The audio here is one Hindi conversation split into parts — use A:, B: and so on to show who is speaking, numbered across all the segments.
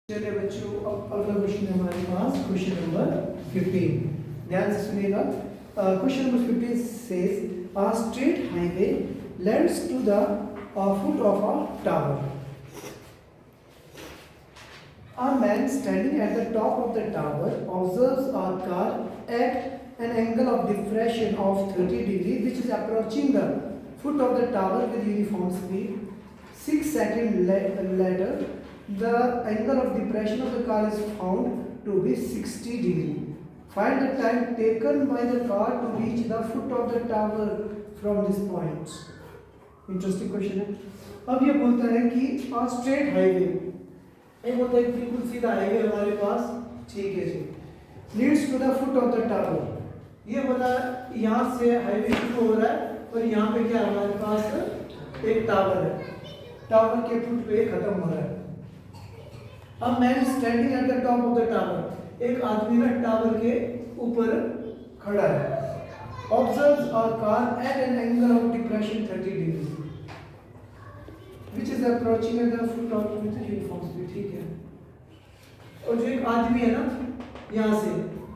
A: चलिए बच्चों, अब अगला क्वेश्चन है हमारे पास क्वेश्चन नंबर 15। ध्यान से सुनिएगा। Question number 15 says a straight highway leads to the foot of a tower. A man standing at the top of the tower observes a car at an angle of depression of 30 degrees which is approaching the foot of the tower with uniform speed. 6 seconds later, the angle of depression of the car is found to be 60 degrees. Find the time taken by the car to reach the foot of the tower from this point. Interesting question है। अब ये बोलता है कि स्ट्रेट हाईवे, एक होता है बिल्कुल सीधा हाईवे हमारे पास, ठीक है जी, leads to the foot of the tower. ये बोला यहाँ से हाईवे शुरू हो रहा है और यहाँ पे क्या हमारे पास एक टावर है, टावर के फुट पे खत्म हो रहा है। अब man standing at the top of the tower, एक आदमी ना टावर के ऊपर खड़ा है। Observes a car at an angle of depression 30 degrees, which is approaching at the foot of with uniform speed, ठीक है। और जो एक आदमी है ना यहाँ से,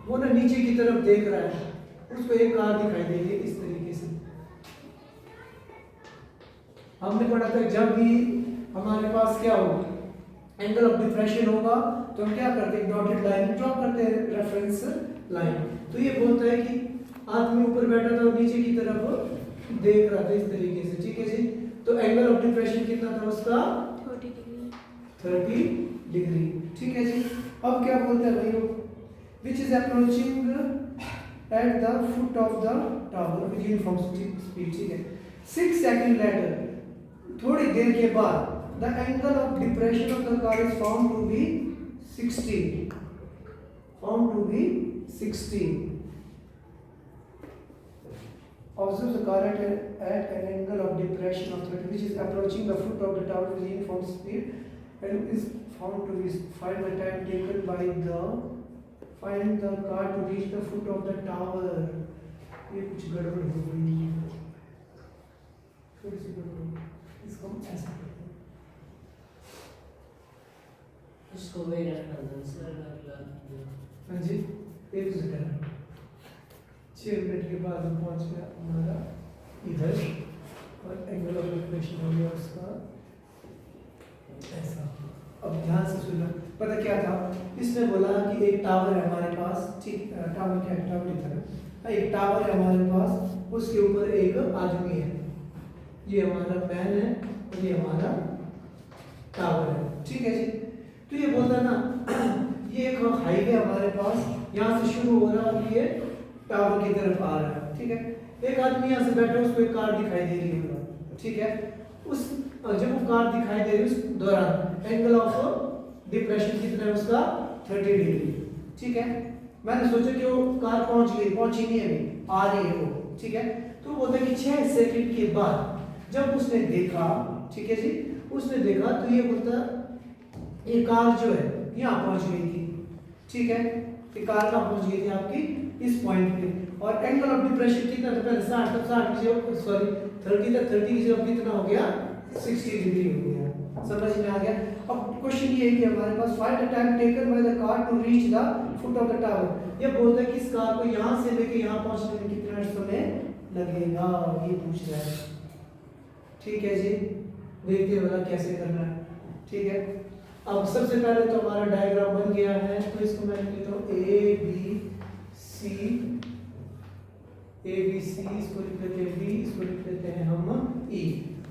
A: वो ना नीचे की तरफ देख रहा है, उसको एक कार दिखाई दे रही है इस तरीके से। हमने पढ़ा था जब भी हमारे पास क्या होगा, एंगल ऑफ डिप्रेशन होगा, तो हम क्या करते हैं, डॉटेड लाइन ड्रॉ करते हैं, रेफरेंस लाइन। तो ये बोलता है कि आदमी ऊपर बैठा था और नीचे की तरफ देख रहा था इस तरीके से, ठीक है जी। तो एंगल ऑफ डिप्रेशन कितना था उसका, 30 डिग्री, ठीक है जी। अब क्या बोलता है भाई, which is approaching at the foot of the tower with uniform speed, ठीक है। 6 सेकंड लेटर, थोड़ी देर के बाद, the angle of depression of the car is found to be 60। Observe the car at an angle of depression of 30, which is approaching the foot of the tower with uniform speed, and is found to be find the time taken by find the car to reach the foot of the tower. ये कुछ गड़बड़ हो गई है, थोड़ी सी गड़बड़, इसको हम ऐसा करते हैं,
B: इसको वही रखना था सर।
A: हाँ जी, एक सेकंड। 6 मिनट के बाद हम पहुंच गया हमारा इधर, और एंगल ऑफ डिप्रेशन हो गया उसका ऐसा। अब ध्यान से सुनना, पता क्या था, इसने बोला कि एक टावर है हमारे पास, ठीक, टावर क्या है, टावर इधर है, एक टावर है हमारे पास, उसके ऊपर एक आदमी है, ये हमारा मैन है और ये हमारा टावर है, ठीक है जी। तो ये बोलता है ना, ये एक हाईवे हमारे पास, यहाँ से शुरू हो रहा है और ये टावर की तरफ आ रहा है, ठीक है। एक आदमी यहाँ से बैठा है, उसको एक कार दिखाई दे रही है, ठीक है। उस जब वो कार दिखाई दे रही है उस दौरान एंगल ऑफ डिप्रेशन कितना है उसका, 30 डिग्री, ठीक है। मैंने सोचा कि वो कार पहुंची नहीं है, अभी आ रही है वो, ठीक है। तो बोलते हैं कि 6 सेकंड के बाद जब उसने देखा, ठीक है जी, उसने देखा, तो ये बोलता ये कार जो है यहाँ पहुंच गई थी, ठीक है। ये कार कहाँ पहुंच गई थी आपकी, इस पॉइंट पे, और एंगल ऑफ डिप्रेशन कितना था पहले 60, तब 60 की जगह सॉरी 30 था, 30 की जगह कितना हो गया, 60 डिग्री हो गया। समझ में आ गया। अब क्वेश्चन ये है कि हमारे पास find the time taken by the car to reach the foot of the tower. ये बोलता है कि इस कार को यहाँ से लेके यहाँ पहुंचने में कितना समय लगेगा, ये पूछ रहा है, ठीक है जी। देखते हैं वाला कैसे करना है, ठीक है। अब सबसे पहले तो हमारा डायग्राम बन गया है, तो इसको मैं लिखता हूँ ए बी सी, इसको लिख लेते हैं बी, इसको लिख लेते हैं हम ई।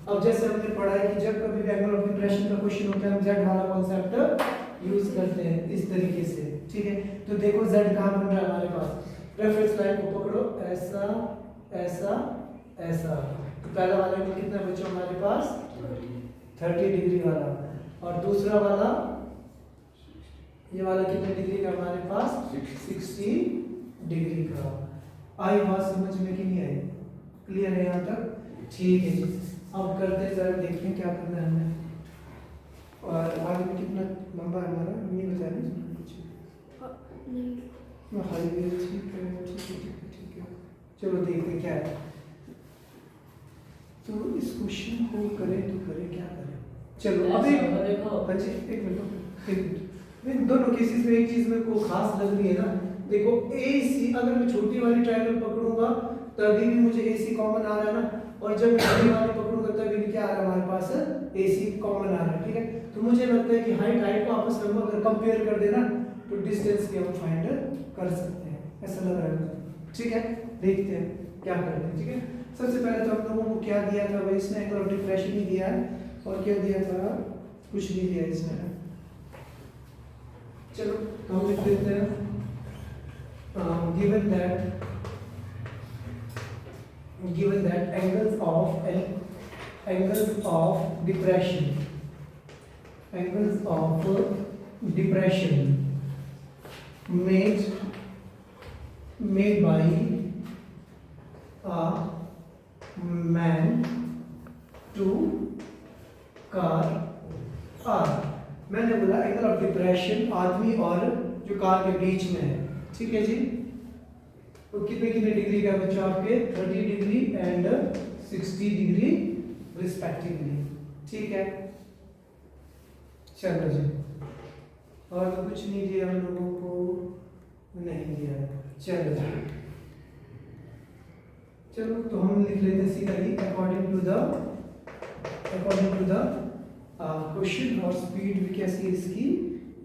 A: अब जैसे हमने पढ़ा है कि जब कभी भी एंगल ऑफ डिप्रेशन का क्वेश्चन होता है, हम जेड वाला कॉन्सेप्ट यूज करते हैं इस तरीके से, ठीक है। तो देखो जेड कहाँ बन रहा है हमारे पास, रेफरेंस लाइन को पकड़ो, ऐसा ऐसा ऐसा। तो पहला वाला एंगल कितना बचा हमारे पास, 30 डिग्री वाला, और दूसरा वाला ये वाला कितने डिग्री का हमारे पास, 60 डिग्री का। आई बात समझ में कि नहीं आई, क्लियर है यहाँ तक, ठीक है जी। अब करते हैं, जरा देखते हैं क्या करना है हमें, और आगे में कितना लंबा है हमारा, नहीं बता रहे कुछ हाईवे, ठीक है। चलो देखते हैं क्या है। तो इस क्वेश्चन को करें तो करें क्या करें, चलो अब एक, हाँ जी, एक मिनट इन दोनों केसेस में एक चीज मेरे को खास लग रही है ना, देखो AC अगर मैं छोटी वाली ट्रायंगल पकड़ूंगा तभी भी मुझे AC कॉमन आ रहा है ना, और जब मैं बड़ी वाली पकड़ूंगा तभी भी क्या आ रहा है हमारे पास AC कॉमन आ रहा है, ठीक है। तो मुझे लगता है कि हाइट को आपस में अगर कंपेयर कर देना तो डिस्टेंस भी हम फाइंड कर सकते हैं, ऐसा लग रहा है मुझे, ठीक है। देखते हैं क्या करते हैं, ठीक है। सबसे पहले तो हम लोगों को क्या दिया था भाई, इसने एंगल ऑफ डिप्रेशन ही दिया है, और क्या दिया था, कुछ नहीं दिया इसने। चलो तो हम लिख देते हैं given that angles of depression made by a man to car are, मैंने बोला एंगल ऑफ डिप्रेशन आदमी और जो कार के बीच में है, ठीक है जी। तो कितने कितने डिग्री का बच्चा आपके 30 डिग्री एंड 60 डिग्री रिस्पेक्टिवली, ठीक है। चलो जी, और तो कुछ नहीं दिया हम लोगों को, नहीं दिया। चलो जी, चलो तो हम लिख लेते हैं सीधा ही अकॉर्डिंग टू द क्वेश्चन, और स्पीड भी कैसी है इसकी,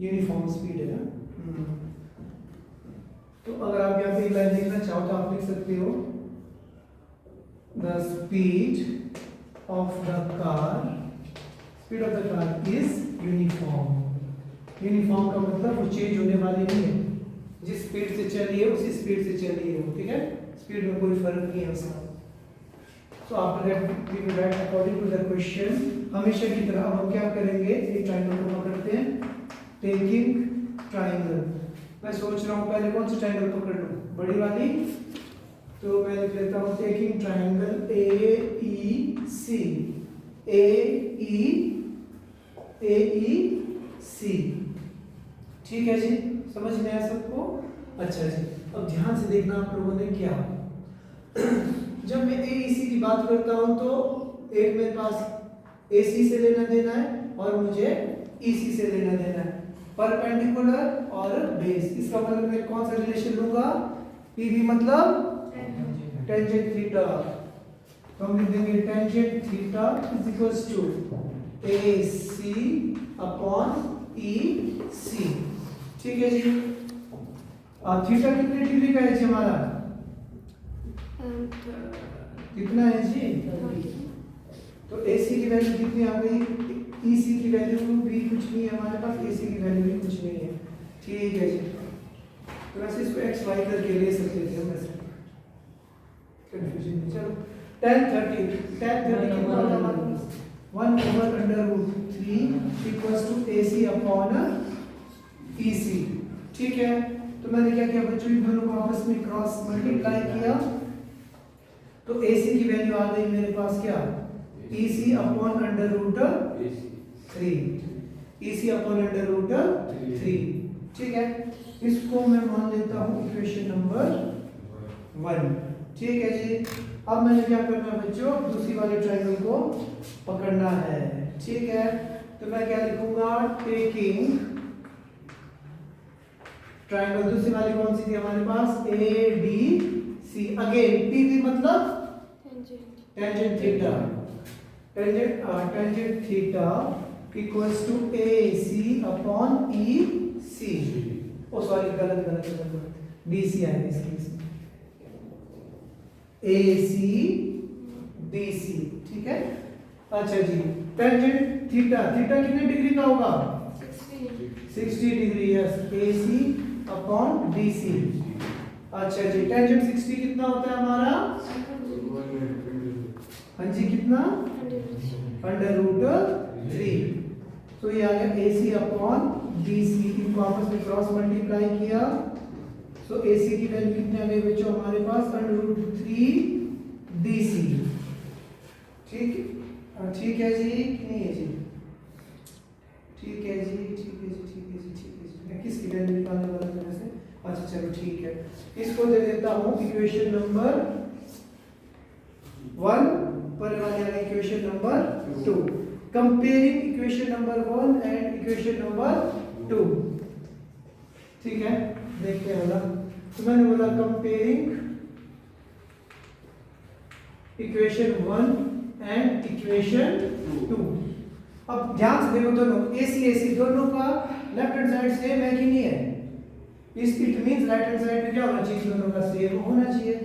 A: यूनिफॉर्म स्पीड है ना। तो अगर आप यहाँ पे एक लाइन लिखना चाहो तो आप लिख सकते हो the speed of the car is uniform. Uniform का मतलब वो चेंज होने वाली नहीं है, जिस स्पीड से चली है उसी स्पीड से चली है, ठीक है। स्पीड में कोई फर्क नहीं है उसका। So after that according to the question, हमेशा की तरह हम क्या करेंगे, एक ट्रायंगल को पकड़ते हैं, टेकिंग ट्रायंगल। मैं सोच रहा हूँ पहले कौन सी ट्रायंगल पकड़ लूँ, बड़ी वाली, तो मैं लिख लेता हूँ टेकिंग ट्रायंगल AEC, ठीक है जी, समझ में आया सबको। अच्छा जी, अब ध्यान से देखना आप लोगों ने क्या, जब मैं AEC की बात करता हूँ तो एक मेरे पास AC से लेना देना है और मुझे EC से लेना देना है, परपेंडिकुलर और बेस। इसका मतलब मैं कौन सा रिलेशन लूंगा, PV मतलब टेंजेंट थीटा, तो हम लिख देंगे tangent theta is equals to AC upon EC, ठीक है जी। थीटा कितने डिग्री का है जी हमारा, कितना है जी, तो AC की वैल्यू कितनी आ गई, EC की वैल्यू भी कुछ नहीं है हमारे पास, AC की वैल्यू भी कुछ नहीं है, ठीक है जी। तो वैसे इसको XY करके ले सकते थे हम, वैसे कंफ्यूजन नहीं। चलो tan 30 कितना होता है, 1/√3 equals to AC upon EC, ठीक है। तो मैंने क्या किया बच्चों, इन दोनों को आपस में क्रॉस मल्टीप्लाई किया, तो AC की वैल्यू आ गई मेरे पास क्या, EC अपॉन √3, ठीक है। इसको मैं मान लेता हूँ इक्वेशन नंबर 1, ठीक है जी। अब मैंने क्या करना है बच्चों, दूसरी वाले ट्रायंगल को पकड़ना है, ठीक है। तो मैं क्या लिखूंगा, टेकिंग ट्रायंगल, दूसरी वाली कौन सी थी हमारे पास, ADC, अगेन PV मतलब tangent theta equals to AC upon EC, oh sorry गलत BC है इसकी, AC BC, ठीक है। अच्छा जी, टेंजेंट थीटा कितने डिग्री का होगा, 60 degree, yes, AC upon BC। अच्छा जी, टेंजेंट 60 कितना होता है हमारा, हाँ जी कितना, √3, तो ये आ गया AC अपॉन BC, इनको आपस में क्रॉस मल्टीप्लाई किया, सो AC की वैल्यू कितनी आ गई बच्चों हमारे पास, √3 BC, ठीक है जी, कि नहीं है जी, ठीक है जी, मैं किसकी वैल्यू निकालने वाला था वैसे, अच्छा चलो ठीक है, इसको दे देता हूँ इक्वेशन नंबर 1 पर वाले equation number 2, comparing equation number 1 and equation number 2, ठीक है, देखते हैं बोला, तो मैंने बोला कंपेयरिंग इक्वेशन 1 एंड इक्वेशन 2। अब ध्यान से देखो, दोनों AC दोनों का लेफ्ट हैंड साइड सेम है कि नहीं है? इस it means right hand side में क्या होना चाहिए? दोनों का सेम होना चाहिए।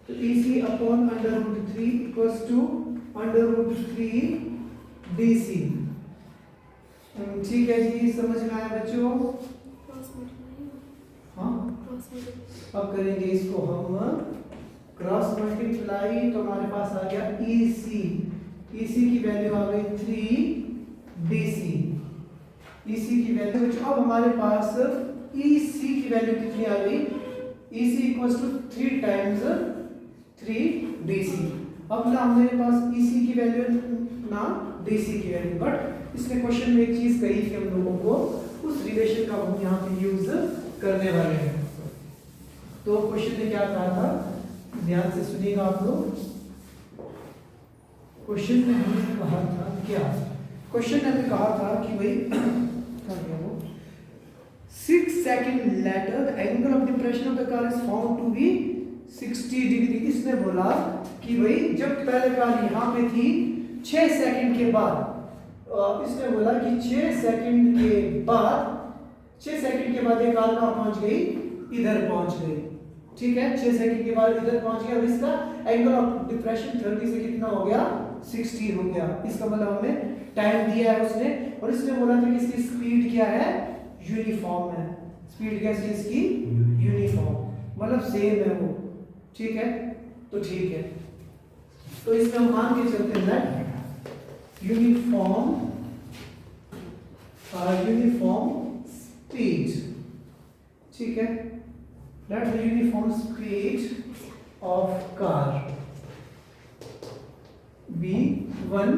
A: तो EC upon √3 equals to √3 DC। ठीक है जी, समझ में आया बच्चों? हाँ, अब करेंगे इसको हम क्रॉस मल्टीप्लाई, तो हमारे पास आ गया EC की वैल्यू आ गई 3 DC। EC की वैल्यू, अब हमारे पास EC की वैल्यू कितनी आ गई? EC equals to 3 times 3 DC। अब ना हमारे पास EC की वैल्यू ना DC की वैल्यू, बट इसने क्वेश्चन में एक चीज कही थी हम लोगों को, उस रिलेशन का हम यहाँ पे यूज करने वाले हैं। तो क्वेश्चन ने क्या कहा था, ध्यान से सुनिएगा आप लोग। क्वेश्चन में हमने कहा था क्या? क्वेश्चन ने हमें कहा था कि भाई क्या क्या वो 6 second later the angle of depression of the car is found to be 60 degree. इसने बोला कि भाई जब पहले कार यहाँ पे थी, 6 सेकंड के बाद, इसने बोला कि 6 सेकंड के बाद ये कार कहाँ पहुंच गई? इधर पहुंच गई। ठीक है, 6 सेकंड के बाद इधर पहुंच गया और इसका एंगल ऑफ डिप्रेशन 30 से कितना हो गया? 60 हो गया। इसका मतलब हमें टाइम दिया है उसने, और इसने बोला था कि इसकी स्पीड क्या है? यूनिफॉर्म है। स्पीड कैसी है इसकी? यूनिफॉर्म, मतलब सेम है वो। ठीक है, तो ठीक है, तो इसमें हम मान के चलते हैं यूनिफॉर्म स्पीड। ठीक है, that's the uniform speed of car v1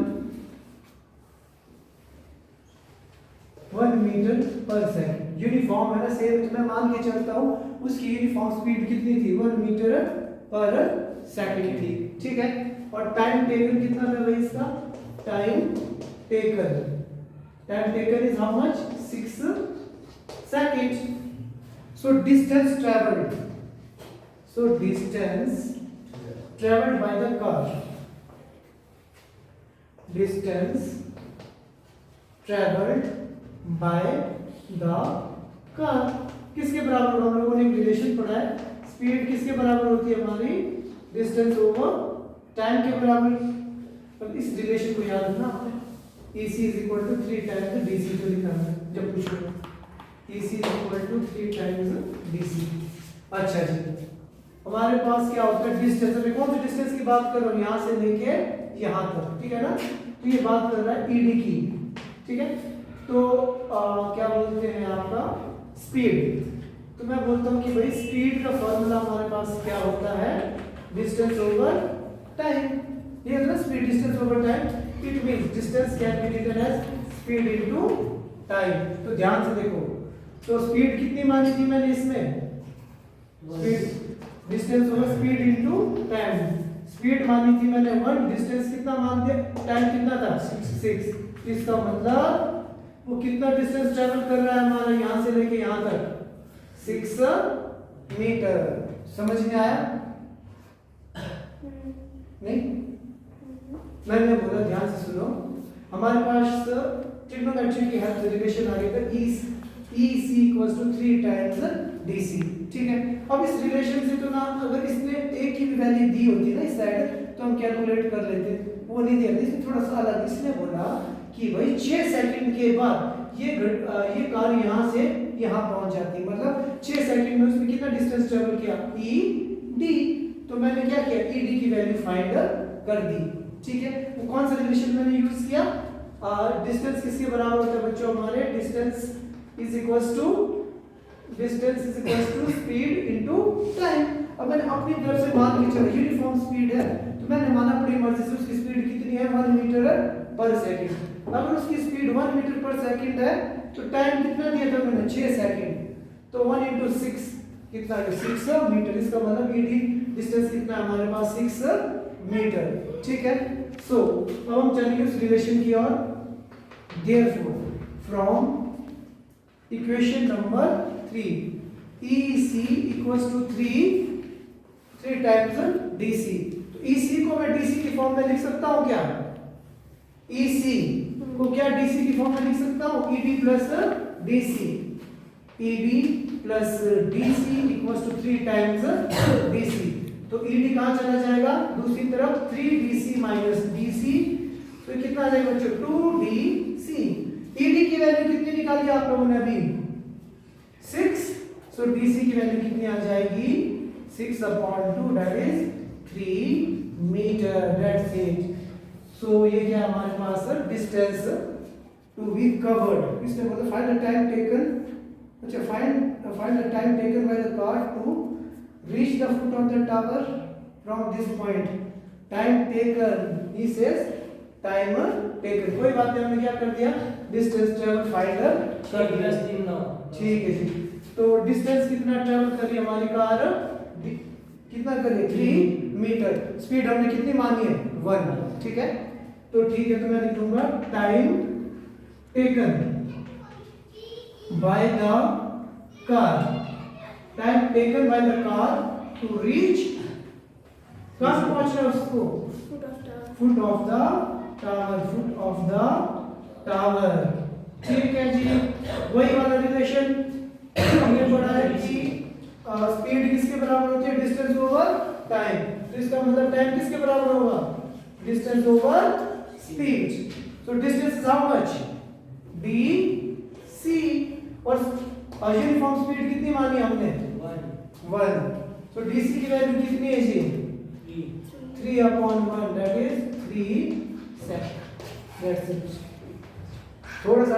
A: metre पर सेकंड। यूनिफॉर्म है ना, सेम, तो मैं मान के चलता हूं उसकी यूनिफॉर्म स्पीड कितनी थी? 1 मीटर पर सेकंड थी। ठीक है, और टाइम टेकन कितना था भाई इसका? Time taken is how much? 6 second. So distance traveled by the car. Distance traveled by the car किसके बराबर? हम लोगों ने एक रिलेशन पढ़ा है, स्पीड किसके बराबर होती है हमारी? डिस्टेंस ओवर टाइम के बराबर। अब इस रिलेशन को याद रखना आपने, EC is equal to 3 times DC को लिखना है जब पूछो। EC is equal to 3 times DC। अच्छा जी, हमारे पास क्या होता है? डिस्टेंस। मैं कौन सी डिस्टेंस की बात कर रहा हूँ? यहाँ से लेके यहाँ तक। ठीक है ना, तो ये बात कर रहा है ED की। ठीक है, तो क्या बोलते हैं आपका? स्पीड। तो मैं बोलता हूँ कि भाई स्पीड का फॉर्मूला हमारे पास क्या होता है? Distance over time. ये है ना speed, distance over time. It means distance can be written as speed into time. तो ध्यान से देखो, तो स्पीड कितनी मानी थी मैंने इसमें? Speed distance over speed into time. Speed मानी थी मैंने 1, डिस्टेंस कितना मान दिया? टाइम कितना था? 6। इसका मतलब वो कितना डिस्टेंस ट्रैवल कर रहा है हमारा यहाँ से लेके यहाँ तक? 6 मीटर। समझ में आया? नहीं, मैंने बोला ध्यान से सुनो, हमारे पास ट्रिग्नोमेट्री की हेल्प से रिलेशन आ गया था EC equals to 3 times DC। ठीक है, अब इस रिलेशन से तो ना, अगर इसने A की भी वैल्यू दी होती ना इस साइड, तो हम कैलकुलेट कर लेते, वो नहीं दिया। इसमें थोड़ा सा अलग, इसने बोला कि भाई 6 सेकंड के बाद ये कार यहाँ से यहाँ पहुंच जाती, मतलब 6 सेकंड में उसने कितना डिस्टेंस ट्रेवल किया? ED। तो मैंने क्या किया? ED की वैल्यू फाइंड कर दी। ठीक है, वो कौन सा रिलेशन मैंने यूज किया? डिस्टेंस किसके बराबर होता है बच्चों हमारे? Distance is equals to speed into time. अब मैंने अपनी तरफ से मान के चला यूनिफॉर्म स्पीड है, तो मैंने माना अपनी मर्जी से उसकी स्पीड कितनी है? 1 मीटर पर सेकंड। अगर उसकी स्पीड 1 मीटर पर सेकंड है, तो टाइम कितना दिया था मैंने? 6 सेकंड। तो 1 × 6 कितना है? 6 मीटर। इसका मतलब ED डिस्टेंस कितना है हमारे पास? 6 मीटर। ठीक है, सो अब हम चलेंगे उस रिलेशन की ओर। Therefore from equation number 3 EC equals to 3 times DC। तो EC को मैं DC की फॉर्म में लिख सकता हूँ क्या? EC को क्या DC की फॉर्म में लिख सकता हूँ? ED plus DC। ED plus DC equals to 3 times DC। तो ED कहाँ चला जाएगा? दूसरी तरफ 3DC माइनस DC। तो कितना आ जाएगा बच्चों? 2DC। ED की वैल्यू कितनी निकाली आप लोगों ने अभी? 6। सो DC की वैल्यू कितनी आ जाएगी? 6/2 that is 3 metre. That's it. So ये क्या हमारे पास डिस्टेंस टू बी कवर्ड। इसमें बोला फाइंड द टाइम टेकन। अच्छा, find the time taken by the car to reach the foot of the tower from this point. Time taken, he says time taken. कोई बात नहीं, हमने क्या कर दिया? डिस्टेंस ट्रेवल फाइंड कर दिया। ठीक है जी। तो डिस्टेंस कितना ट्रेवल कर रही है हमारी कार? कितना कर रही है? 3 मीटर। स्पीड हमने कितनी मानी है? 1। ठीक है, तो ठीक है, तो मैं लिख दूंगा time taken by the car. Time taken by the car to reach, कहां पहुंचना है उसको? Foot of the tower. Foot of the tower. ठीक है जी। वही वाला रिलेशन हमने पढ़ा है कि स्पीड किसके बराबर होती है? Distance over time. तो इसका मतलब टाइम किसके बराबर होगा? Distance over speed. So distance is how much? DC। और यूनिफॉर्म स्पीड कितनी मानी हमने? 1। सो DC की वैल्यू कितनी है जी? 3/1 that is 3 second. That's it. थोड़ा सा